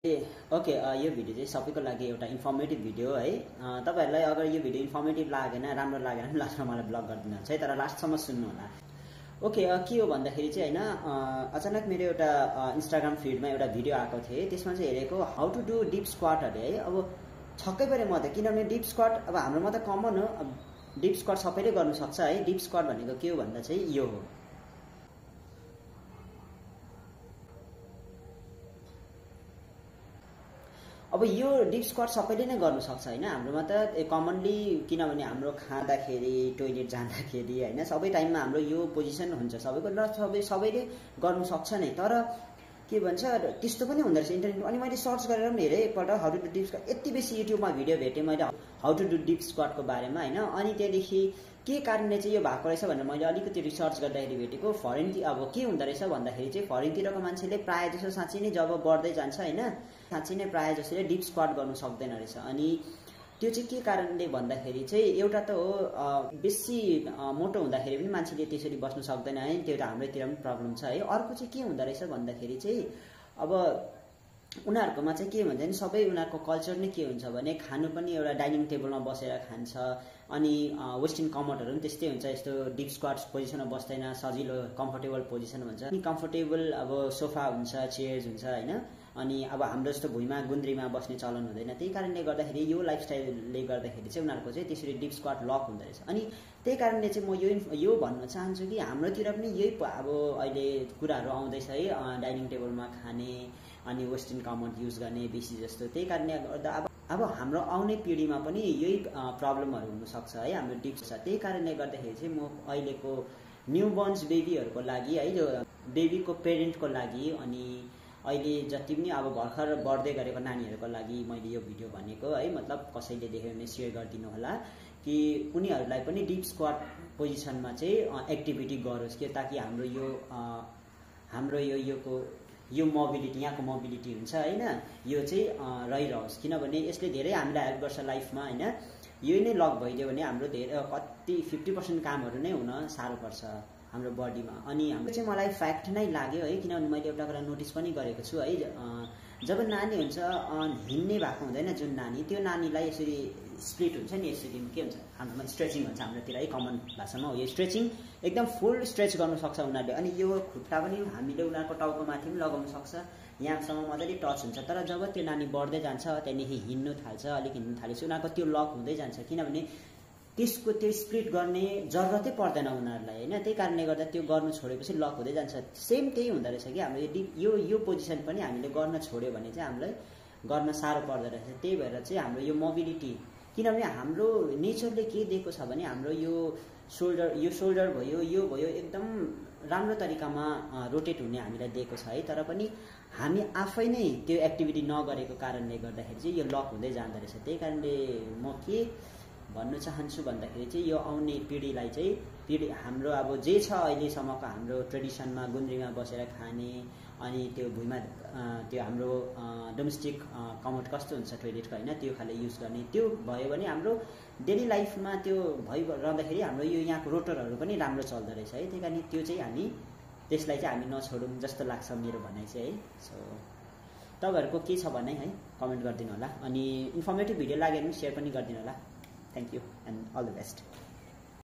ए okay यो video चाहिँ सबैको लागि एउटा इन्फर्मेटिभ भिडियो है। तपाईहरुलाई अगर यो भिडियो इन्फर्मेटिभ लागेन राम्रो लागेन भने लास्टमा मलाई ब्लक गरिदिनुहोस् है, तर लास्टसम्म सुन्नु होला। ओके के हो भन्दाखेरि चाहिँ हैन अचानक मेरो एउटा इन्स्टाग्राम फिडमा एउटा भिडियो आएको थियो। त्यसमा चाहिँ हेरेको how to do deep squat अरे है। अब छक्कै परे म त, किनभने डिप स्क्वाट अब हाम्रोमा त कमन हो, डिप स्क्वाट सबैले गर्न सक्छ है। डिप स्क्वाट भनेको के हो भन्दा चाहिँ यो हो। अब यो डिप स्क्वाट सबैले नै गर्न सक्छ हैन। हाम्रोमा त कमनली, किनभने हाम्रो खाँदाखेरि टोइलेट जाँदाखेरि हैन सबै टाइममा हाम्रो यो पोजिसन हुन्छ सबैको, र सबैले गर्नु सक्छ नै। तर के भन्छ त्यस्तो पनि हुँदो रहेछ इन्टरनेटमा। अनि मैले सर्च गरेर पनि हेरेँ एकपल्ट how to do deep squat. यति बेसी युट्युबमा भिडियो भेटेँ मैले हाउ टु डु डिप स्क्वाटको बारेमा हैन। अनि त्यहाँदेखि के कारणले चाहिँ यो भएको रहेछ भनेर मैले अलिकति रिसर्च गर्दाखेरि भेटेको फरेन अब के हुँदो रहेछ भन्दाखेरि चाहिँ फरेनतिरको मान्छेले प्रायः जसो साँच्चै नै जब बढ्दै जान्छ हैन, साँच्चै नै प्रायः जसोले डिप स्क्वाट गर्नु सक्दैन रहेछ। अनि त्यो चाहिँ के कारणले भन्दाखेरि चाहिँ एउटा त हो बेसी मोटो हुँदाखेरि पनि मान्छेले त्यसरी बस्नु सक्दैन है, त्यो त हाम्रोतिर पनि प्रब्लम छ है। अर्को चाहिँ के हुँदो रहेछ भन्दाखेरि चाहिँ अब उनीहरुकोमा चाहिँ के भन्छ नि, सबै उनीहरुको कल्चर नै के हुन्छ भने खानु पनि एउटा डाइनिङ टेबलमा बसेर खान्छ। अनि वेस्टर्न कमोडहरु पनि त्यस्तै हुन्छ, यस्तो डिप स्क्वाट पोजिसनमा बस्दैन, सजिलो कम्फर्टेबल पोजिसन भन्छ। अनि कम्फर्टेबल अब सोफा हुन्छ, चेयर्स हुन्छ हैन। अनि अब हाम्रो जस्तो भुइँमा गुन्द्रीमा बस्ने चलन हुँदैन। त्यही कारणले गर्दाखेरि यो लाइफस्टाइलले गर्दाखेरि चाहिँ उनीहरुको चाहिँ त्यसरी डिप स्क्वाट लक हुँदो रहेछ। अनि त्यही कारणले चाहिँ म यो भन्न चाहन्छु कि हाम्रोतिर पनि यही अब अहिले कुराहरु आउँदैछ है, डाइनिङ टेबलमा खाने अनि वेस्टर्न कमोड युज गर्ने बेसी जस्तो। त्यही कारणले गर्दा अब हाम्रो आउने पिढीमा पनि यही प्रब्लमहरु हुन सक्छ है, हाम्रो डिप छ। त्यही कारणले गर्दाखेरि चाहिँ म अहिलेको न्यू बर्न्स बेबीहरुको लागि है, जो बेबीको पेरेन्टको लागि अनि अहिले जति पनि अब भर्खर बढ्दै गरेको नानीहरुको लागि मैले यो भिडियो भनेको है। मतलब कसैले देख्यो भने शेयर गरिदिनु होला कि उनीहरुलाई पनि डिप स्क्वाट पोजिसनमा चाहिँ एक्टिभिटी गरोस् के, ताकि हाम्रो यो मोबिलिटी, यहाँको मोबिलिटी हुन्छ हैन, यो चाहिँ रहिरहोस्। किनभने यसले धेरै हामीलाई हेल्प गर्छ लाइफमा हैन। यही नै लक भइदियो भने हाम्रो धेरै कति 50% कामहरु नै हुन साह्रो पर्छ हाम्रो बडीमा। अनि हाम्रो चाहिँ मलाई फ्याक्ट नै लाग्यो है, किनभने मैले एउटा कुरा नोटिस पनि गरेको छु है। जब नानी हुन्छ हिँड्ने भएको हुँदैन जुन नानी, त्यो नानीलाई यसरी स्प्लिट हुन्छ नि, यसरी के हुन्छ हाम्रोमा स्ट्रेचिङ भन्छ हाम्रोतिर है, कमन भाषामा हो यो स्ट्रेचिङ। एकदम फुल स्ट्रेच गर्न सक्छ उनीहरुले। अनि यो खुट्टा पनि हामीले उनीहरुको टाउको माथि पनि लगाउन सक्छ, यहाँसम्म मजाले टच हुन्छ। तर जब त्यो नानी बढ्दै जान्छ, त्यहाँदेखि हिँड्नु थाल्छ, अलिक हिँड्नु थालेपछि उनीहरुको त्यो लक हुँदै जान्छ, किनभने त्यसको त्यो स्प्लिट गर्ने जरुरतै पर्दैन उनीहरुलाई हैन। त्यही कारणले गर्दा त्यो गर्नु छोडेपछि लक हुँदै जान्छ। सेम त्यही हुँदो रहेछ कि हाम्रो यो पोजिसन पनि हामीले गर्न छोड्यो भने चाहिँ हामीलाई गर्न साह्रो पर्दो रहेछ। त्यही भएर चाहिँ हाम्रो यो मोबिलिटी, किनभने हाम्रो नेचरले के दिएको छ भने हाम्रो यो सोल्डर भयो, यो भयो, एकदम राम्रो तरिकामा रोटेट हुने हामीलाई दिएको छ है। तर पनि हामी आफै नै त्यो एक्टिभिटी नगरेको कारणले गर्दाखेरि चाहिँ यो लक हुँदै जाँदो रहेछ। त्यही कारणले म के भन्न चाहन्छु भन्दाखेरि चाहिँ यो आउने पिढीलाई चाहिँ हाम्रो अब जे छ अहिलेसम्मको हाम्रो ट्रेडिसनमा गुन्द्रीमा बसेर खाने, अनि त्यो भुइँमा त्यो हाम्रो डोमेस्टिक कमोड कस्तो हुन्छ टोइलेटको हैन, त्यो खाले युज गर्ने, त्यो भयो भने हाम्रो डेली लाइफमा त्यो भइरहँदाखेरि हाम्रो यो यहाँको रोटरहरु पनि राम्रो चल्दो रहेछ है। त्यही कारण त्यो चाहिँ त्यसलाई चाहिँ हामी नछोडौँ जस्तो लाग्छ मेरो भनाइ चाहिँ है। सो तपाईहरुको के छ भने है कमेन्ट गरिदिनु होला। अनि इन्फर्मेटिभ भिडियो लाग्यो भने शेयर पनि गरिदिनु होला। Thank you and all the best.